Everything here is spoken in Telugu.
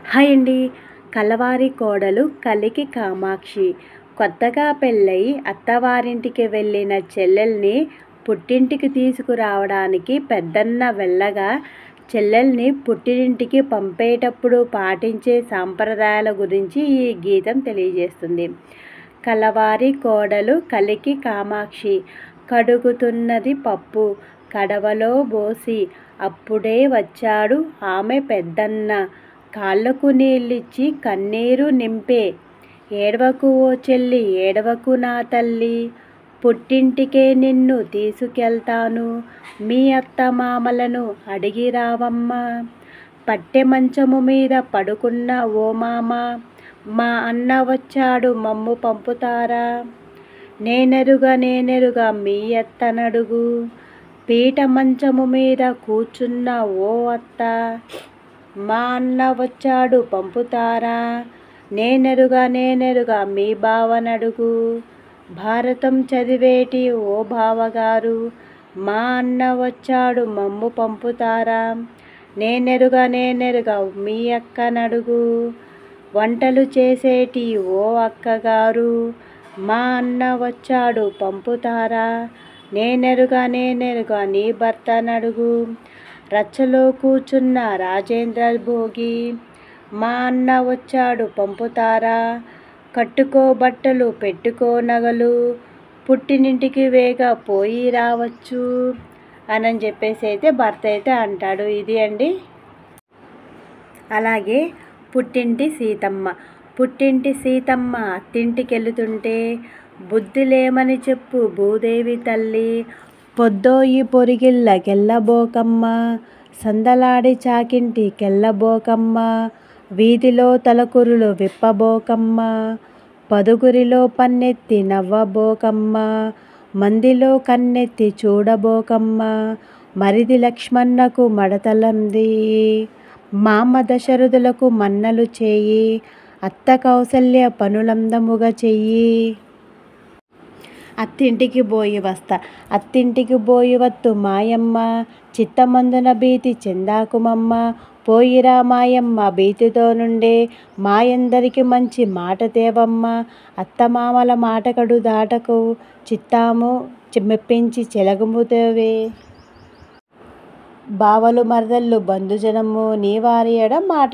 హాయ్ అండి. కలవారి కోడలు కలికి కామాక్షి. కొత్తగా పెళ్ళై అత్తవారింటికి వెళ్ళిన చెల్లెల్ని పుట్టింటికి తీసుకురావడానికి పెద్దన్న వెళ్ళగా చెల్లెల్ని పుట్టింటికి పంపేటప్పుడు పాటించే సాంప్రదాయాల గురించి ఈ గీతం తెలియజేస్తుంది. కలవారి కోడలు కలికి కామాక్షి కడుగుతున్నది పప్పు కడవలో బోసి అప్పుడే వచ్చాడు ఆమె పెద్దన్న. కాళ్ళకు నీళ్ళిచ్చి కన్నీరు నింపే. ఏడవకు ఓ చెల్లి ఏడవకు నా తల్లి, పుట్టింటికే నిన్ను తీసుకెళ్తాను, మీ అత్తమామలను అడిగి రావమ్మా. పట్టె మంచము మీద పడుకున్న ఓ మామ, మా అన్న వచ్చాడు మమ్ము పంపుతారా. నేనెరుగా మీ అత్తనడుగు, పీట మంచము మీద కూర్చున్న ఓ అత్త, మా అన్న వచ్చాడు పంపుతారా. నేనెరుగా మీ బావనడుగు, భారతం చదివేటి ఓ బావగారు, మా అన్న వచ్చాడు మమ్ము పంపుతారా. నేనెరుగా మీ అక్కనడుగు, వంటలు చేసేటి ఓ అక్కగారు, మా అన్న వచ్చాడు పంపుతారా. నేనెరుగా నీ భర్తనడుగు, రచ్చలో కూర్చున్న రాజేంద్ర భోగి, మా అన్న వచ్చాడు పంపుతారా. కట్టుకో బట్టలు పెట్టుకో నగలు, పుట్టినింటికి వేగ పోయి రావచ్చు అని చెప్పేసి అయితే భర్త అయితే అంటాడు. ఇది అండి. అలాగే పుట్టింటి సీతమ్మ అత్తింటికెళ్తుంటే బుద్ధిలేమని చెప్పు భూదేవి తల్లి, పొద్దోయి పొరిగిళ్ళకెళ్ళబోకమ్మ, సందలాడి చాకింటి కెళ్ళబోకమ్మ, వీధిలో తలకురులు విప్పబోకమ్మ, పదుగురిలో పన్నెత్తి నవ్వబోకమ్మ, మందిలో కన్నెత్తి చూడబోకమ్మ, మరిది లక్ష్మణకు మడతలంది, మామ దశరథులకు మన్నలు చేయి, అత్త కౌసల్య పనులందముగా చెయ్యి. అత్తింటికి బోయి వత్తు మాయమ్మ, చిత్తమందున భీతి చెందాకుమమ్మ, పోయిరా మాయమ్మ భీతితో నుండే, మాయందరికి మంచి మాట తేవమ్మ, అత్తమామల మాటకడు దాటకు, చిత్తాము మెప్పించి చెలగుముతవే. బావలు మరదళ్ళు బంధుజనము నీ వారి ఎడ మాట